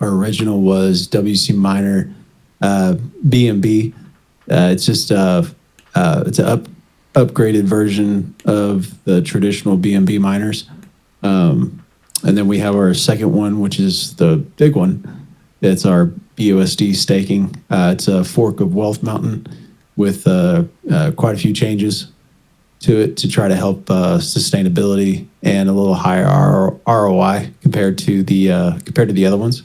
our original was WC Miner BNB. It's just it's an upgraded version of the traditional BNB miners. And then we have our second one, which is the big one. It's our BUSD staking. It's a fork of Wealth Mountain with quite a few changes to it to try to help sustainability and a little higher ROI compared to the other ones.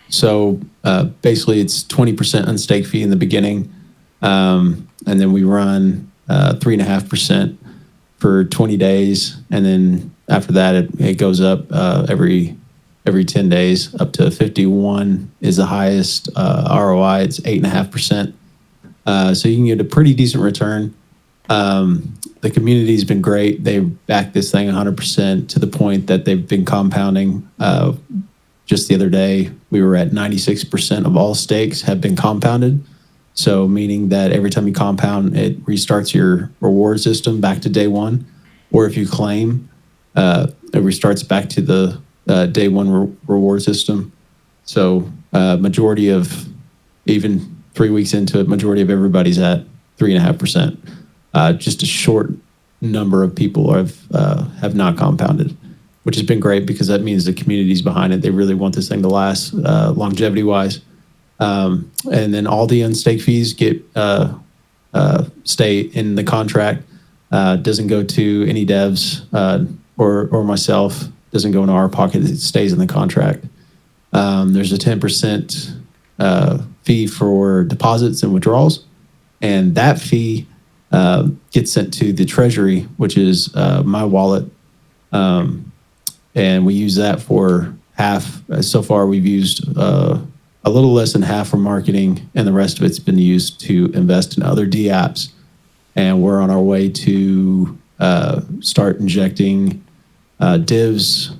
So basically, it's 20% unstake fee in the beginning, and then we run 3.5% for 20 days, and then after that, it goes up every 10 days up to 51 is the highest ROI. It's 8.5%. So you can get a pretty decent return. The community's been great. They've backed this thing 100% to the point that they've been compounding. Just the other day, we were at 96% of all stakes have been compounded. So meaning that every time you compound, it restarts your reward system back to day one. Or if you claim, it restarts back to the day one reward system. So majority of, even 3 weeks into it, majority of everybody's at 3.5%. Just a short number of people have not compounded, which has been great because that means the community's behind it. They really want this thing to last longevity-wise. And then all the unstake fees get stay in the contract. Doesn't go to any devs or myself. Doesn't go into our pocket. It stays in the contract. There's a 10% fee for deposits and withdrawals, and that fee gets sent to the treasury, which is my wallet, and we use that for half. So far, we've used a little less than half for marketing, and the rest of it's been used to invest in other D apps. And we're on our way to start injecting divs,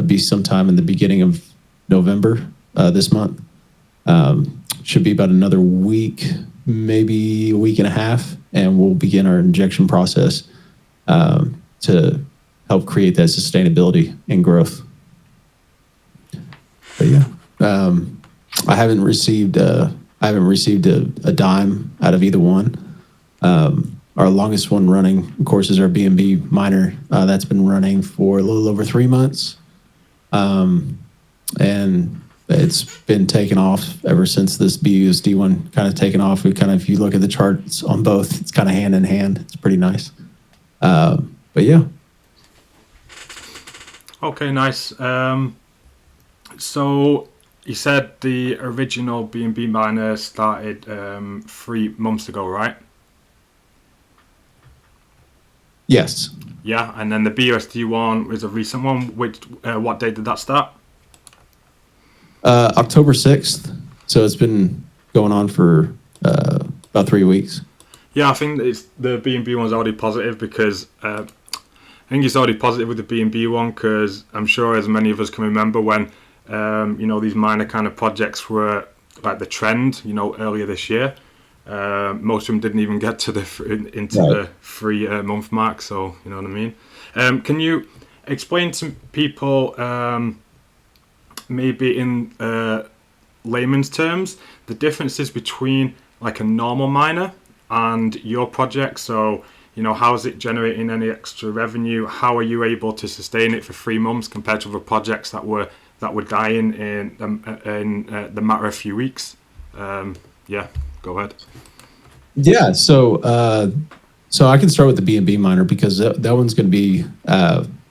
be sometime in the beginning of November this month. Should be about another week, maybe a week and a half, and we'll begin our injection process to help create that sustainability and growth. But yeah, I haven't received a dime out of either one. Our longest one running, of course, is our BNB miner. That's been running for a little over 3 months. And it's been taken off ever since this BUSD one kind of taken off. We kind of, if you look at the charts on both, it's kind of hand in hand. It's pretty nice. But yeah. Okay, nice. So you said the original BNB miner started 3 months ago, right? Yes. Yeah, and then the BUSD one was a recent one. What day did that start? October 6th. So it's been going on for about 3 weeks. Yeah, I think the BNB one's already positive because I think it's already positive with the BNB one because I'm sure as many of us can remember when these minor kind of projects were like the trend, earlier this year. Most of them didn't even get to the 3 month mark, so you know what I mean. Can you explain to people, maybe in layman's terms, the differences between like a normal miner and your project? So, how is it generating any extra revenue? How are you able to sustain it for 3 months compared to other projects that were dying in the matter of a few weeks? Yeah, go ahead. Yeah, so I can start with the BNB miner because that one's going to be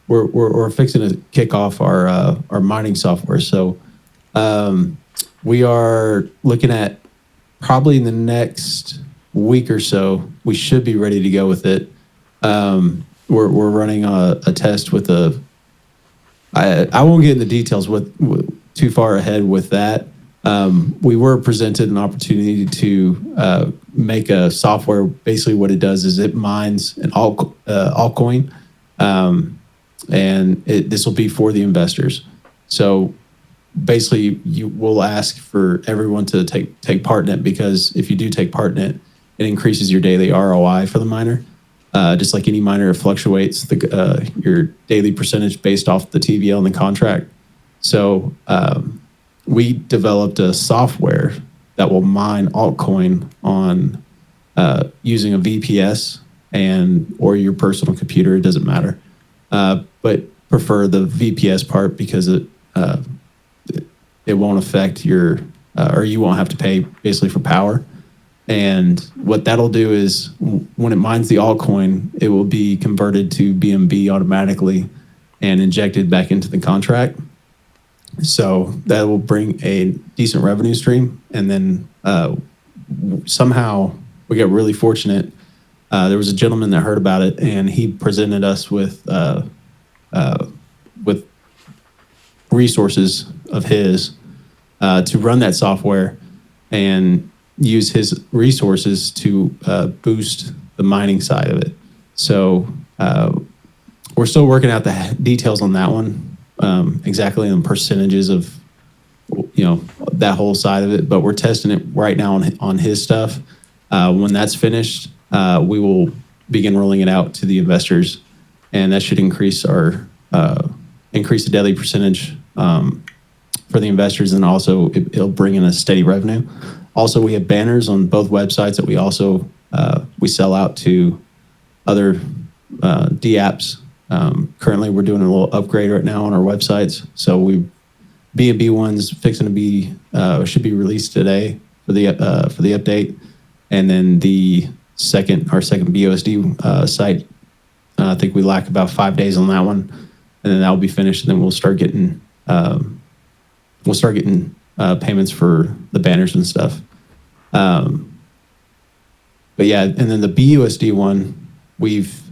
we're fixing to kick off our mining software. So we are looking at probably in the next week or so we should be ready to go with it. We're running a test with I won't get into details too far ahead with that. We were presented an opportunity to make a software. Basically what it does is it mines an altcoin, and this will be for the investors. So basically you will ask for everyone to take part in it, because if you do take part in it, it increases your daily ROI for the miner. Just like any miner, it fluctuates your daily percentage based off the TVL and the contract. So we developed a software that will mine altcoin on using a VPS or your personal computer. It doesn't matter, but prefer the VPS part because it won't affect your or you won't have to pay basically for power. And what that'll do is when it mines the altcoin, it will be converted to BNB automatically and injected back into the contract. So that will bring a decent revenue stream. And then somehow we got really fortunate. There was a gentleman that heard about it, and he presented us with resources of his to run that software and use his resources to boost the mining side of it. So we're still working out the details on that one, exactly on percentages of that whole side of it. But we're testing it right now on his stuff. When that's finished, we will begin rolling it out to the investors, and that should increase the daily percentage for the investors, and also it'll bring in a steady revenue. Also, we have banners on both websites that we also we sell out to other DApps. Currently, we're doing a little upgrade right now on our websites. So BNB one's fixing to be should be released today for the update, and then our second BUSD site. I think we lack about 5 days on that one, and then that will be finished, and then we'll start getting payments for the banners and stuff. But yeah, and then the BUSD one, we've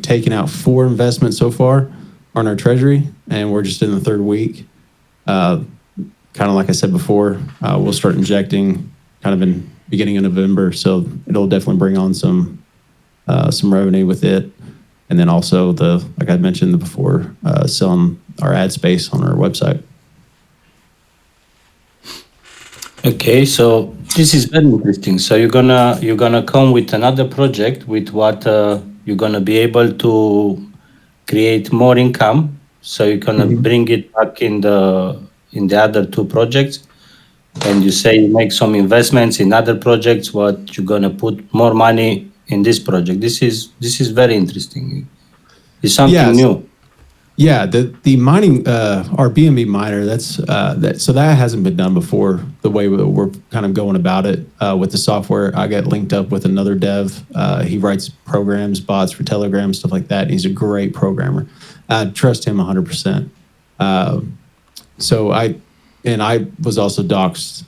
taken out 4 investments so far on our treasury, and we're just in the 3rd week. Kind of like I said before, we'll start injecting kind of in beginning of November, so it'll definitely bring on some revenue with it. And then also like I mentioned before, selling our ad space on our website. Okay, so this is very interesting. So you're gonna come with another project with what you're gonna be able to create more income. So you're gonna bring it back in the other 2 projects, and you say you make some investments in other projects. What you're gonna put more money in this project? This is very interesting. It's something new. Yeah, the mining, our BNB miner, so that hasn't been done before. The way we're kind of going about it with the software, I got linked up with another dev. He writes programs, bots for Telegram, stuff like that. He's a great programmer. I trust him 100%. So I was also doxed.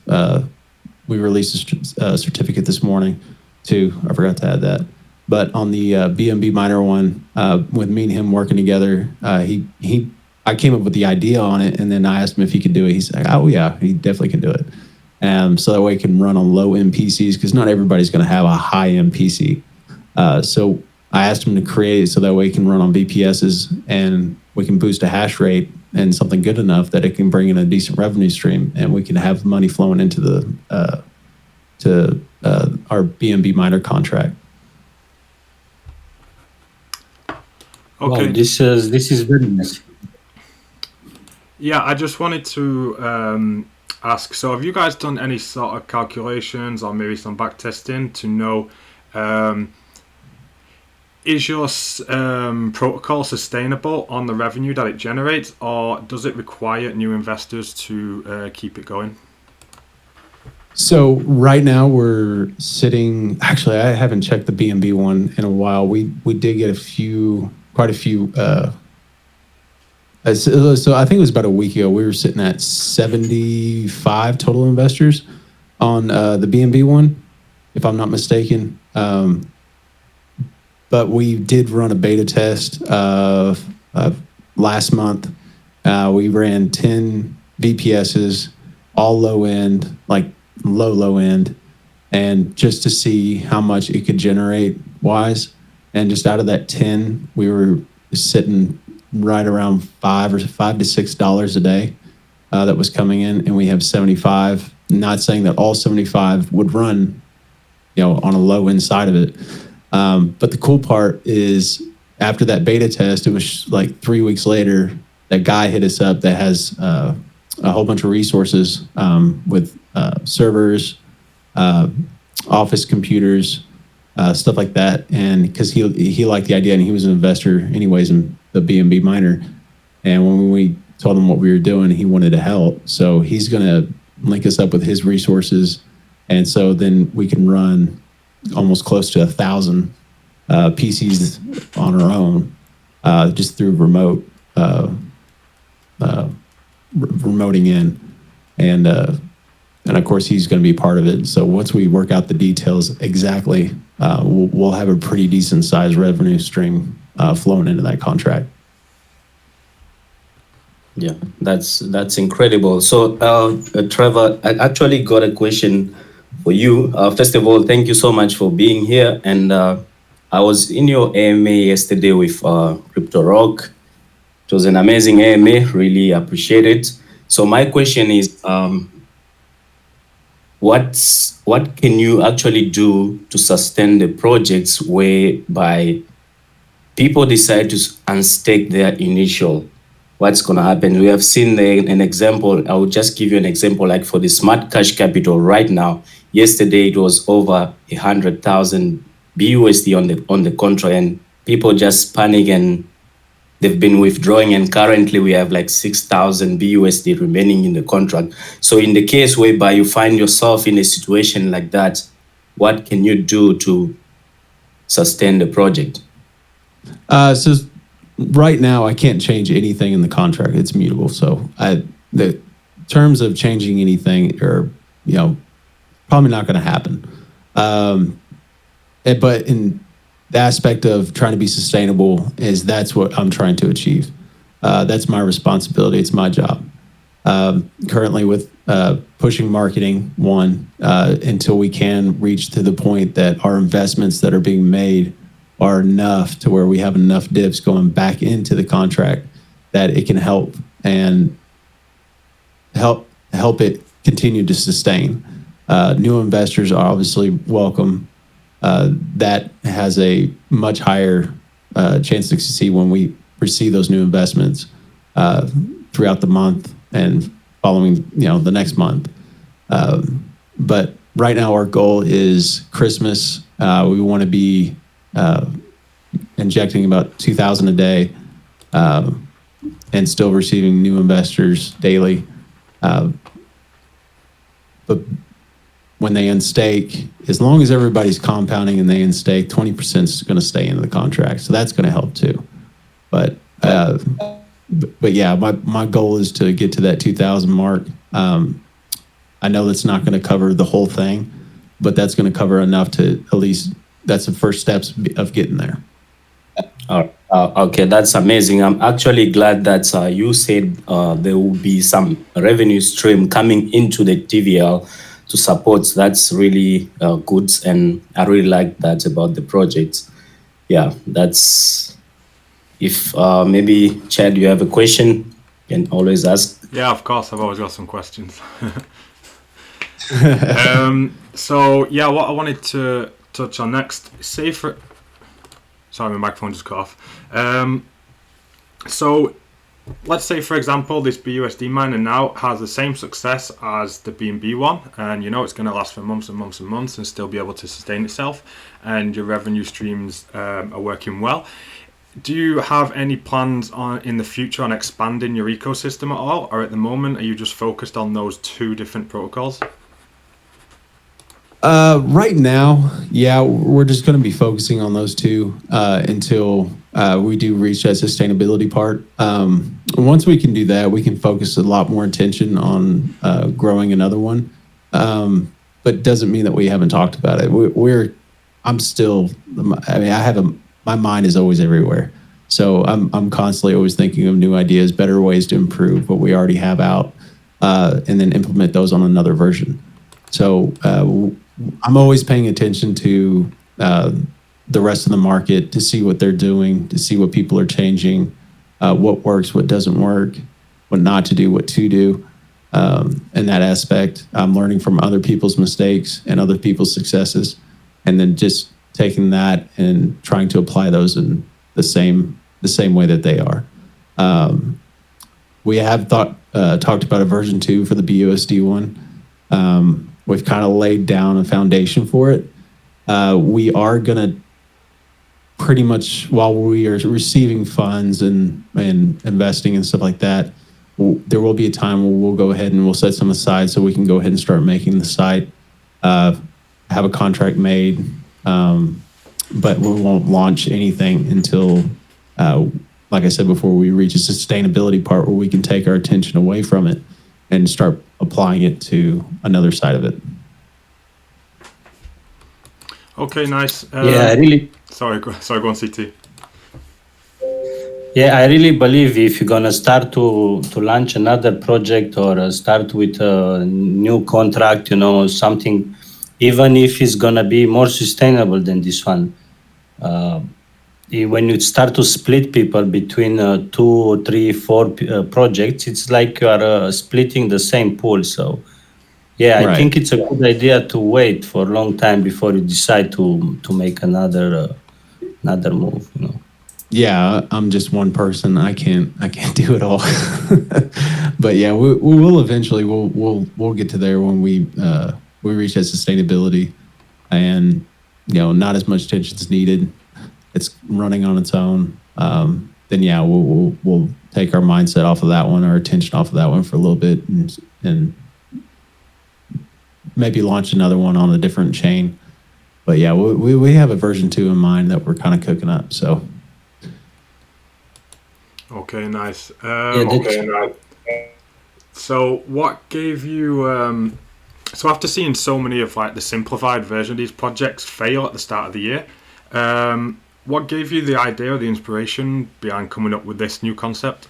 We released a certificate this morning too. I forgot to add that. But on the BNB miner one, with me and him working together, I came up with the idea on it, and then I asked him if he could do it. He's like, "Oh yeah, he definitely can do it." So that way it can run on low-end PCs, because not everybody's going to have a high-end PC. So I asked him to create it so that way it can run on VPSs, and we can boost a hash rate and something good enough that it can bring in a decent revenue stream, and we can have money flowing into our BNB miner contract. Okay. Wow, this is very nice. Yeah, I just wanted to ask, so have you guys done any sort of calculations or maybe some back testing to know, is your protocol sustainable on the revenue that it generates, or does it require new investors to keep it going? So right now we're sitting, actually I haven't checked the BNB one in a while. We did get quite a few. So I think it was about a week ago, we were sitting at 75 total investors on the BNB one, if I'm not mistaken. But we did run a beta test last month. We ran 10 VPSs, all low end, like low end, and just to see how much it could generate wise. And just out of that 10, we were sitting right around $5 to $6 a day that was coming in, and we have 75. Not saying that all 75 would run, on a low end side of it. But the cool part is after that beta test, it was like 3 weeks later, that guy hit us up that has a whole bunch of resources with servers, office computers, stuff like that. And because he liked the idea, and he was an investor anyways in the BNB miner. And when we told him what we were doing, he wanted to help. So he's going to link us up with his resources. And so then we can run almost close to 1,000 PCs on our own, just through remoting in. And of course, he's going to be part of it. So once we work out the details exactly, we'll have a pretty decent sized revenue stream flowing into that contract. Yeah, that's incredible. So, Trevor, I actually got a question for you. First of all, thank you so much for being here. And I was in your AMA yesterday with Crypto Rock. It was an amazing AMA. Really appreciate it. So my question is, what can you actually do to sustain the projects whereby people decide to unstake their initial? What's going to happen? We have seen an example. I will just give you an example, like for the Smart Cash Capital right now. Yesterday, it was over 100,000 BUSD on the contract, and people just panic and they've been withdrawing. And currently, we have like 6,000 BUSD remaining in the contract. So in the case whereby you find yourself in a situation like that, what can you do to sustain the project? So right now, I can't change anything in the contract. It's mutable. So the terms of changing anything are, probably not going to happen. But in the aspect of trying to be sustainable that's what I'm trying to achieve. That's my responsibility. It's my job. Currently with pushing marketing, until we can reach to the point that our investments that are being made are enough to where we have enough dips going back into the contract that it can help it continue to sustain. New investors are obviously welcome. That has a much higher chance to succeed when we receive those new investments throughout the month and following, the next month. But right now, our goal is Christmas. We want to be injecting about 2,000 a day and still receiving new investors daily. But when they unstake, as long as everybody's compounding and they unstake, 20% is going to stay into the contract. So that's going to help too. But yeah, my goal is to get to that 2,000 mark. I know that's not going to cover the whole thing, but that's going to cover enough to at least, that's the first steps of getting there. Okay, that's amazing. I'm actually glad that you said there will be some revenue stream coming into the TVL to support. That's really good, and I really like that about the project. Yeah, that's, if maybe Chad, you have a question, you can always ask. Yeah, of course, I've always got some questions. So yeah, what I wanted to touch on next, sorry, my microphone just cut off. So let's say, for example, this BUSD miner now has the same success as the BNB one, and it's going to last for months and months and months and still be able to sustain itself, and your revenue streams are working well. Do you have any plans in the future on expanding your ecosystem at all, or at the moment are you just focused on those two different protocols? Right now, yeah, we're just going to be focusing on those two until we do reach that sustainability part. Once we can do that, we can focus a lot more attention on growing another one. But doesn't mean that we haven't talked about it. My mind is always everywhere. So I'm constantly always thinking of new ideas, better ways to improve what we already have out, and then implement those on another version. So I'm always paying attention to the rest of the market to see what they're doing, to see what people are changing, what works, what doesn't work, what not to do, what to do. In that aspect, I'm learning from other people's mistakes and other people's successes, and then just taking that and trying to apply those in the same way that they are. we have talked about a version 2 for the BUSD one. We've kind of laid down a foundation for it. We are gonna pretty much, while we are receiving funds and investing and stuff like that, there will be a time where we'll go ahead and we'll set some aside so we can go ahead and start making the site, have a contract made, but we won't launch anything until, like I said before, we reach a sustainability part where we can take our attention away from it and start applying it to another side of it. Okay, nice. I really. Sorry, go on, CT. Yeah, I really believe if you're gonna start to launch another project or start with a new contract, something, even if it's gonna be more sustainable than this one, when you start to split people between 2, 3, 4 projects, it's like you are splitting the same pool. So, yeah, I think it's a good idea to wait for a long time before you decide to make another move. Yeah, I'm just one person. I can't do it all. But yeah, we will eventually. We'll get to there when we reach that sustainability, and not as much attention is needed. It's running on its own. Then yeah, we'll take our mindset off of that one, our attention off of that one for a little bit, and maybe launch another one on a different chain. But yeah, we have a version 2 in mind that we're kind of cooking up. So. Okay, nice. So what gave you, so after seeing so many of like the simplified version of these projects fail at the start of the year, what gave you the idea or the inspiration behind coming up with this new concept?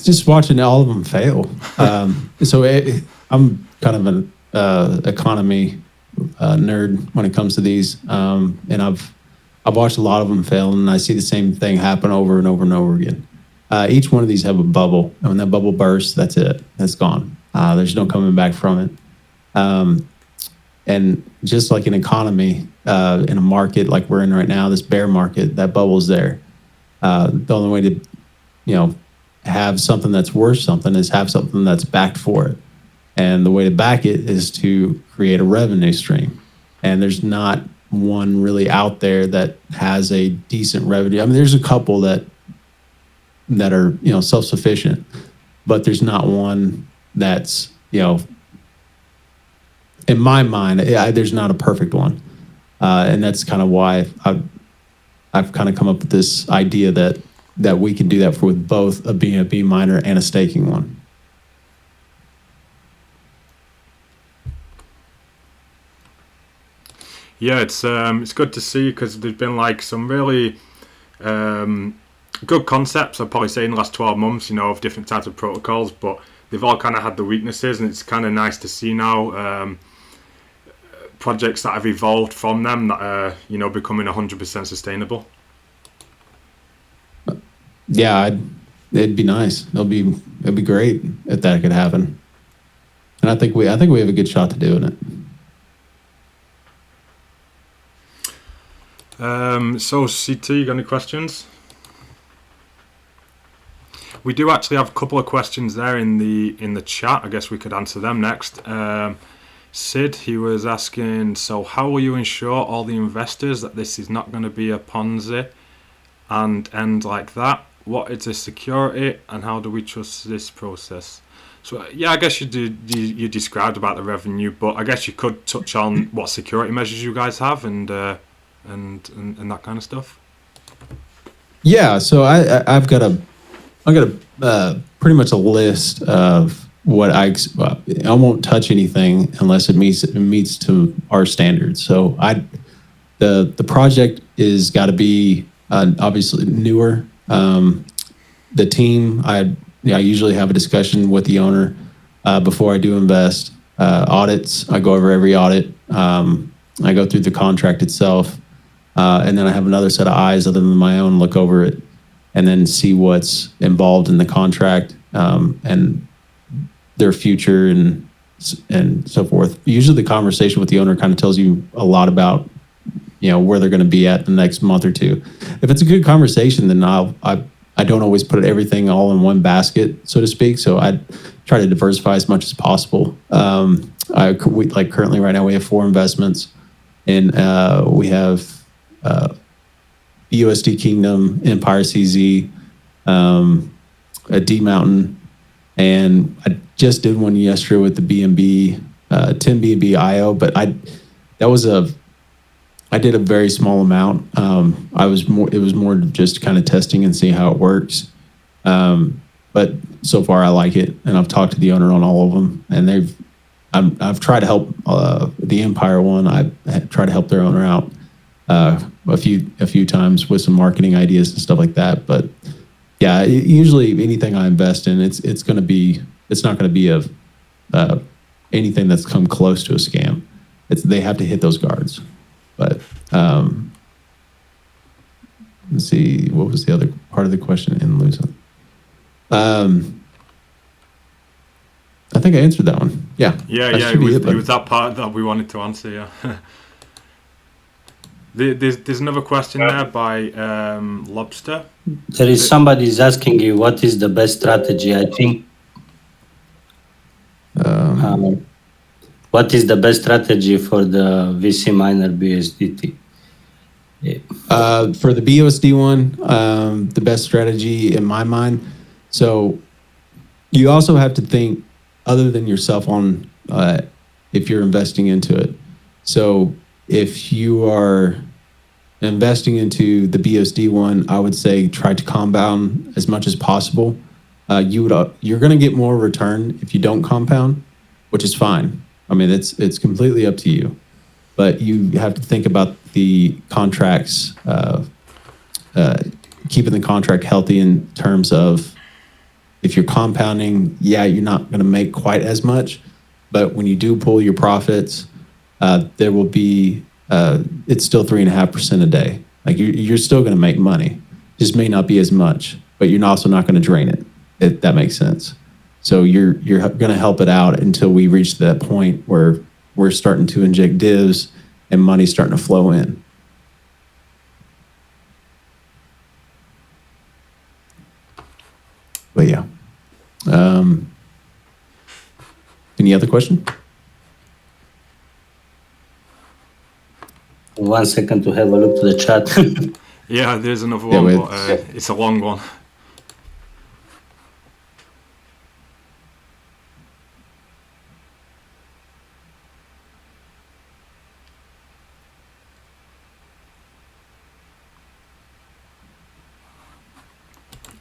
Just watching all of them fail. So I'm kind of an economy nerd when it comes to these, and I've watched a lot of them fail, and I see the same thing happen over and over and over again. Each one of these have a bubble, and when that bubble bursts, that's it. That's gone. There's no coming back from it. And just like an economy, in a market like we're in right now, this bear market, that bubble's there. The only way to, have something that's worth something is have something that's backed for it. And the way to back it is to create a revenue stream. And there's not one really out there that has a decent revenue. I mean, there's a couple that are, self-sufficient, but there's not one that's, in my mind, there's not a perfect one. And that's kind of why I've kind of come up with this idea that we can do that with both a BNB miner and a staking one. Yeah, it's good to see, because there's been like some really good concepts, I'd probably say, in the last 12 months, of different types of protocols, but they've all kind of had the weaknesses, and it's kind of nice to see now projects that have evolved from them that are, becoming 100% sustainable. Yeah, it'd be nice. It'd be great if that could happen. And I think we have a good shot to doing it. So CT, you got any questions? We do actually have a couple of questions there in the chat. I guess we could answer them next. Sid, he was asking, so how will you ensure all the investors that this is not going to be a Ponzi and end like that? What is the security, and how do we trust this process? So yeah, I guess you described about the revenue, but I guess you could touch on what security measures you guys have and that kind of stuff. Yeah, so I've got a pretty much a list of what I won't touch anything unless it meets to our standards. So the project is got to be obviously newer. The team, I usually have a discussion with the owner before I do invest. Audits, I go over every audit. I go through the contract itself, and then I have another set of eyes other than my own, look over it, and then see what's involved in the contract and their future and so forth. Usually the conversation with the owner kind of tells you a lot about where they're going to be at the next month or two. If it's a good conversation, then I don't always put everything all in one basket, so to speak. So I try to diversify as much as possible. Currently right now we have 4 investments, and we have USD Kingdom, Empire CZ, a D Mountain, and I just did one yesterday with the BNB, 10 BNB IO, but I did a very small amount. It was more just kind of testing and seeing how it works. But so far I like it, and I've talked to the owner on all of them, and I've tried to help the Empire one. I tried to help their owner out a few times with some marketing ideas and stuff like that. But yeah, usually anything I invest in, it's not going to be anything that's come close to a scam. They have to hit those guards. But let's see, what was the other part of the question in Luzon? I think I answered that one. Yeah. It was that part that we wanted to answer. Yeah. There's another question there by Lobster. There is somebody's asking you what is the best strategy. I think. What is the best strategy for the VC miner BUSDT? For the BUSD one, the best strategy in my mind. So you also have to think other than yourself on if you're investing into it. So if you are investing into the BUSD one, I would say try to compound as much as possible. You're going to get more return if you don't compound, which is fine. I mean, it's completely up to you, but you have to think about the contracts, keeping the contract healthy in terms of if you're compounding, you're not going to make quite as much, but when you do pull your profits, there will be, it's still 3.5% a day. Like you're still going to make money, just may not be as much, but you're also not going to drain it, if that makes sense. So you're going to help it out until we reach that point where we're starting to inject divs and money's starting to flow in. But yeah. Any other question? 1 second to have a look to the chat. Yeah, there's another one, but it's a long one.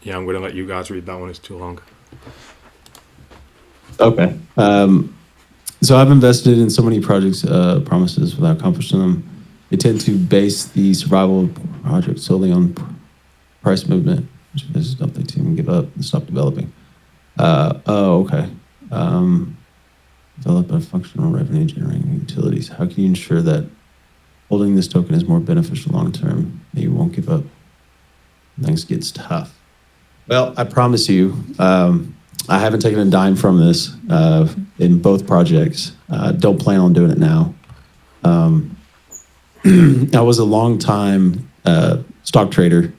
Yeah, I'm going to let you guys read that one. It's too long. Okay. So I've invested in so many projects, promises without accomplishing them. They tend to base the survival of projects solely on price movement, which is don't they to give up and stop developing. Okay. Develop a functional revenue generating utilities. How can you ensure that holding this token is more beneficial long term and you won't give up? Things gets tough. Well, I promise you, I haven't taken a dime from this in both projects. Don't plan on doing it now. I was a long time stock trader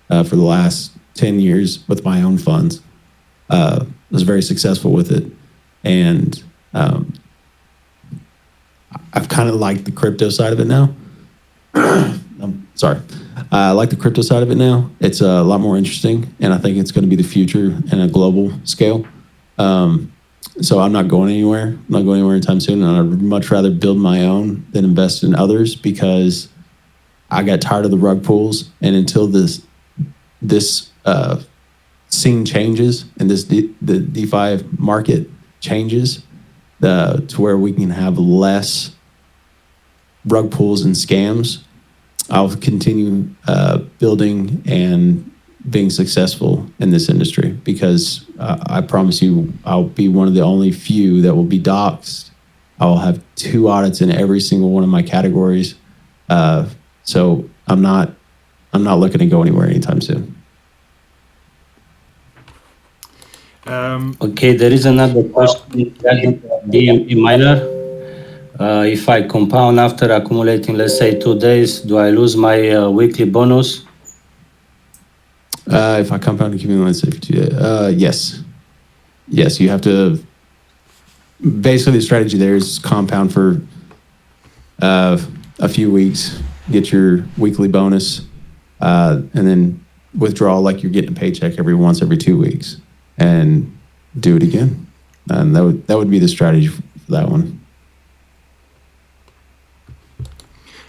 for the last 10 years with my own funds. I was very successful with it. And I've kind of liked the crypto side of it now. I'm sorry. I like the crypto side of it now. It's a lot more interesting, and I think it's going to be the future in a global scale. So I'm not going anywhere. I'm not going anywhere anytime soon, and I'd much rather build my own than invest in others because I got tired of the rug pulls, and until this scene changes and the DeFi market changes to where we can have less rug pulls and scams, I'll continue building and being successful in this industry because I promise you I'll be one of the only few that will be doxxed. I'll have 2 audits in every single one of my categories. So I'm not looking to go anywhere anytime soon. Okay, there is another question regarding BNB miner. if I compound after accumulating, let's say 2 days, do I lose my weekly bonus? If I compound accumulate safety, yes. Yes, you have to. Basically, the strategy there is compound for a few weeks, get your weekly bonus, and then withdraw like you're getting a paycheck every 2 weeks, and do it again. And that would be the strategy for that one.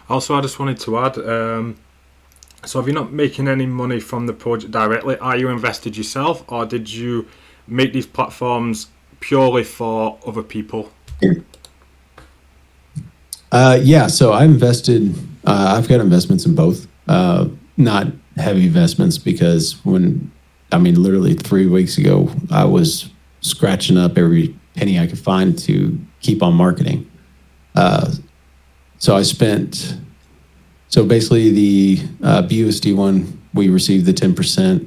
Also, I just wanted to add, so if you're not making any money from the project directly, are you invested yourself, or did you make these platforms purely for other people? Yeah, so I invested, I've got investments in both. Not heavy investments because literally 3 weeks ago, I was scratching up every penny I could find to keep on marketing. So basically the BUSD one, we received the 10%.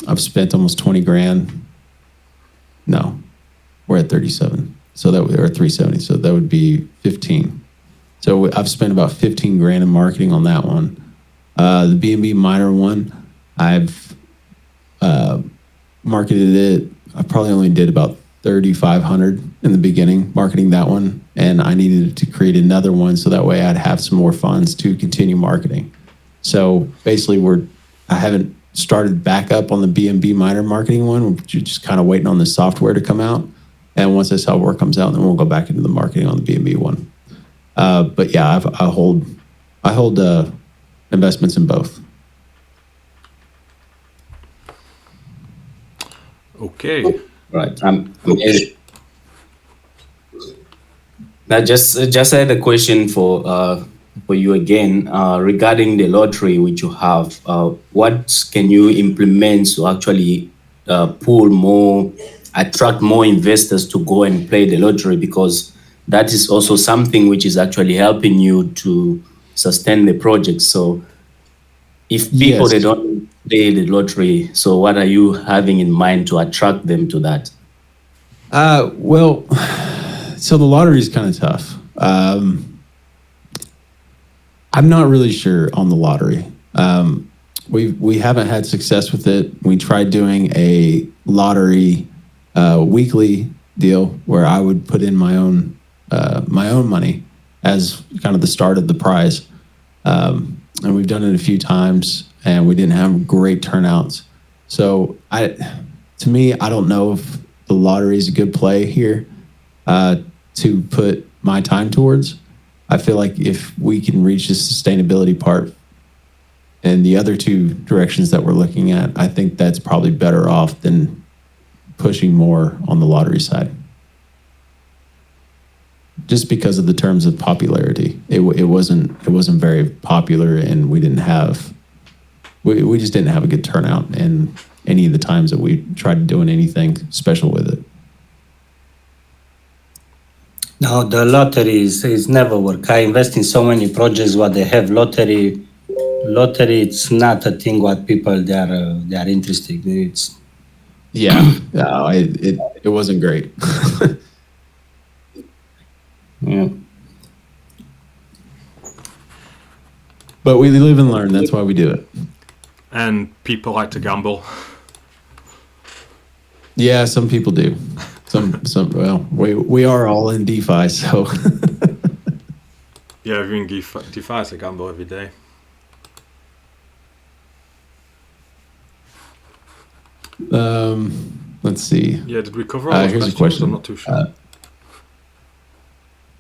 I've spent almost 20 grand. No, we're at 37. So that or 370. So that would be 15. So I've spent about 15 grand in marketing on that one. The BNB miner one, I've marketed it. I probably only did about 3,500 in the beginning marketing that one, and I needed to create another one so that way I'd have some more funds to continue marketing. So basically, I haven't started back up on the BNB miner marketing one. We're just kind of waiting on the software to come out, and once this software comes out, then we'll go back into the marketing on the BNB one. But yeah, I hold investments in both. Okay. Right. Now, just had a question for you again regarding the lottery which you have. What can you implement to actually attract more investors to go and play the lottery? Because that is also something which is actually helping you to sustain the project. So if people they don't play the lottery, so what are you having in mind to attract them to that? Well, so the lottery is kind of tough. I'm not really sure on the lottery. We haven't had success with it. We tried doing a lottery weekly deal where I would put in my own money as kind of the start of the prize. And we've done it a few times, and we didn't have great turnouts. So to me, I don't know if the lottery is a good play here to put my time towards. I feel like if we can reach the sustainability part and the other two directions that we're looking at, I think that's probably better off than pushing more on the lottery side. Just because of the terms of popularity, it wasn't very popular, and we just didn't have a good turnout in any of the times that we tried doing anything special with it. No, the lottery is never work. I invest in so many projects where they have lottery. Lottery, it's not a thing what people they are interested in. It's it wasn't great. yeah. But we live and learn. That's why we do it. And people like to gamble. Yeah, some people do. Well, we are all in DeFi, so. Yeah, everyone DeFi is a gamble every day. Let's see. Yeah, did we cover all those here's questions? a question. I'm not too sure.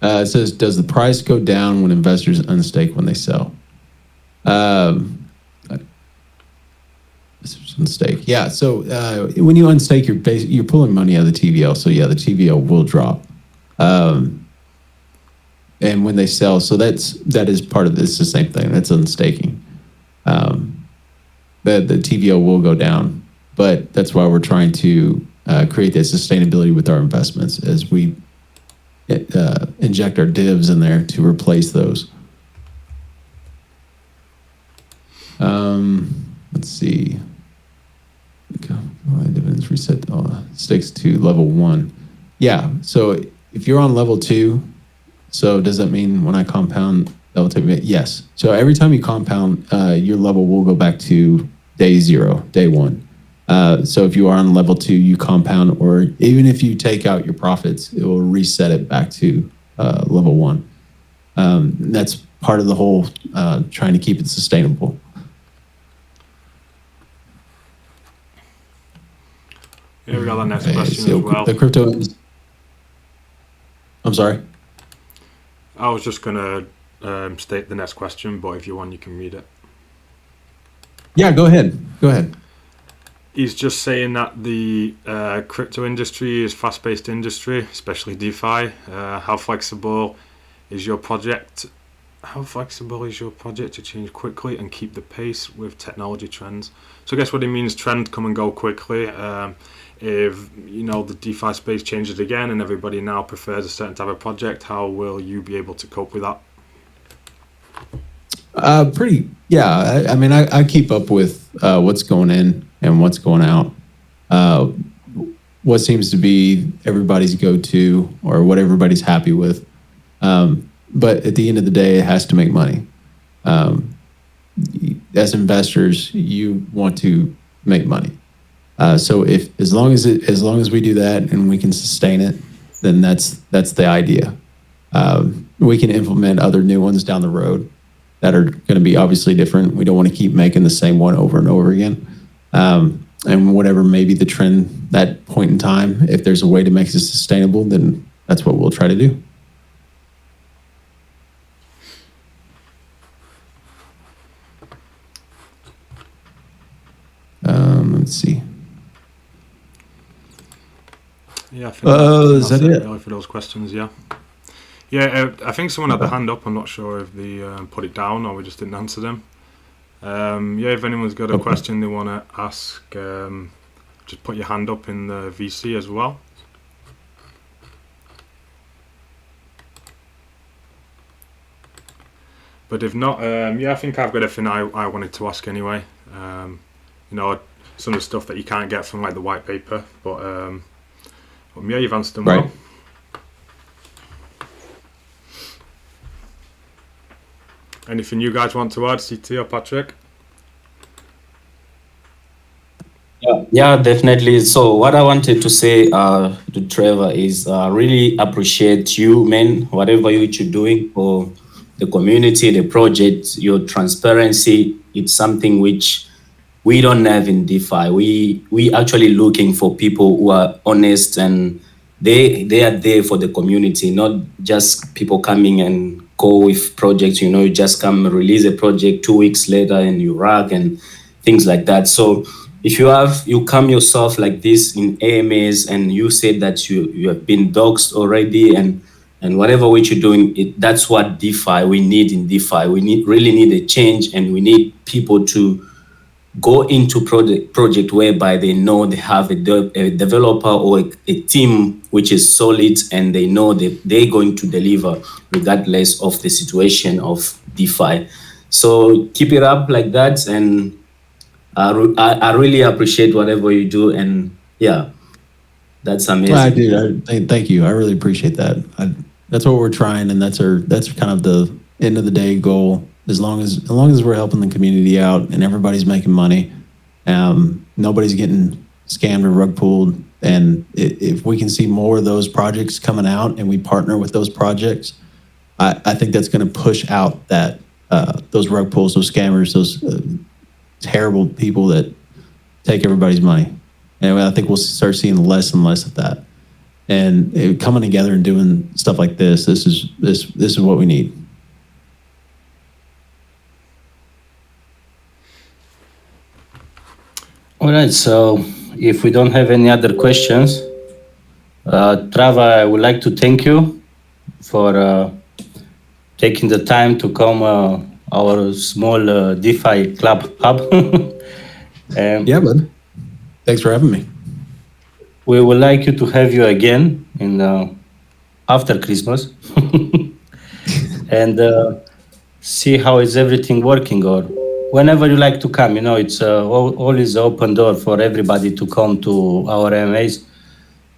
It says, does the price go down when investors unstake when they sell? Unstake. Yeah. So when you unstake, you're pulling money out of the TVL. So yeah, the TVL will drop. And when they sell, so that is part of this. The same thing. That's unstaking. The TVL will go down, but that's why we're trying to create that sustainability with our investments as we inject our divs in there to replace those. Let's see. Dividends reset stakes to level 1. Yeah. So if you're on level 2, So does that mean when I compound, that will take me? Yes. So every time you compound, your level will go back to day 0, day 1. So if you are on level 2, you compound, or even if you take out your profits, it will reset it back to level 1. That's part of the whole trying to keep it sustainable. Yeah, we got that next question so as well. The crypto. I'm sorry. I was just gonna state the next question, but if you want, you can read it. Yeah, go ahead. Go ahead. He's just saying that the crypto industry is fast-paced industry, especially DeFi. How flexible is your project? How flexible is your project to change quickly and keep the pace with technology trends? So I guess what he means, trends come and go quickly. If the DeFi space changes again and everybody now prefers a certain type of project, how will you be able to cope with that? I mean, I keep up with what's going in and what's going out. What seems to be everybody's go-to or what everybody's happy with. But at the end of the day, it has to make money. As investors, you want to make money. So as long as we do that and we can sustain it, then that's the idea. We can implement other new ones down the road that are going to be obviously different. We don't want to keep making the same one over and over again. And whatever may be the trend that point in time, if there's a way to make it sustainable, then that's what we'll try to do. Let's see. Yeah, I think is that it? Really for those questions, yeah. Yeah, I think someone had their hand up. I'm not sure if they put it down or we just didn't answer them. If anyone's got a question they want to ask, just put your hand up in the VC as well. But if not, I think I've got everything I wanted to ask anyway. Some of the stuff that you can't get from like the white paper, but you've answered them well. Anything you guys want to add, CT or Patrick? Yeah, definitely. So what I wanted to say to Trevor is really appreciate you, man, whatever you're doing for the community, the project, your transparency. It's something which we don't have in DeFi. We actually looking for people who are honest and they are there for the community, not just people coming and go with projects. You just come release a project 2 weeks later and you rag and things like that. So if you come yourself like this in AMAs and you said that you have been doxxed already and whatever what you're doing, that's what DeFi we need in DeFi. We really need a change, and we need people to go into project whereby they know they have a developer or a team which is solid, and they know that they're going to deliver regardless of the situation of DeFi. So keep it up like that, and I really appreciate whatever you do, and that's amazing. I do. Thank you. I really appreciate that. That's what we're trying, and that's kind of the end of the day goal. As long as we're helping the community out and everybody's making money, nobody's getting scammed or rug pulled, and if we can see more of those projects coming out and we partner with those projects, I think that's going to push out that those rug pulls, those scammers, those terrible people that take everybody's money. And I think we'll start seeing less and less of that. And coming together and doing stuff like this is what we need. All right, so if we don't have any other questions, Trav, I would like to thank you for taking the time to come our small DeFi club hub. Yeah, bud. Thanks for having me. We would like you to have you again in after Christmas and see how is everything working, or whenever you like to come. It's always open door for everybody to come to our MAs.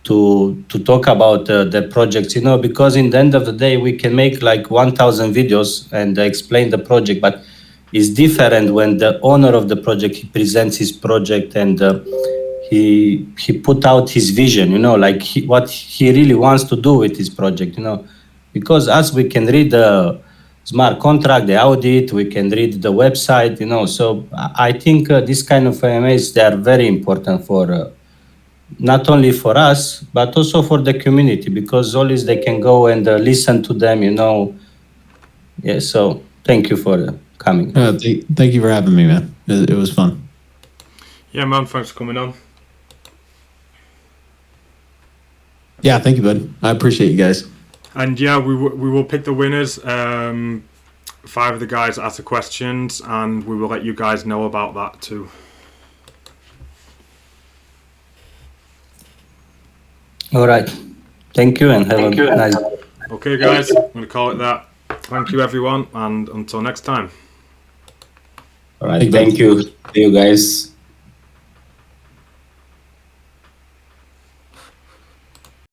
to talk about the projects, because in the end of the day, we can make like 1,000 videos and explain the project, but it's different when the owner of the project, he presents his project and he put out his vision, like what he really wants to do with his project, because as we can read the smart contract, the audit, we can read the website, so I think this kind of AMAs, they are very important for not only for us, but also for the community, because always they can go and listen to them, Yeah, so thank you for coming. Thank you for having me, man. It was fun. Yeah, man, thanks for coming on. Yeah, thank you, bud. I appreciate you guys. And yeah, we will pick the winners. 5 of the guys ask the questions, and we will let you guys know about that too. All right. Thank you and have a nice day. Okay, guys, I'm going to call it that. Thank you, everyone, and until next time. All right. Thank you. See you guys.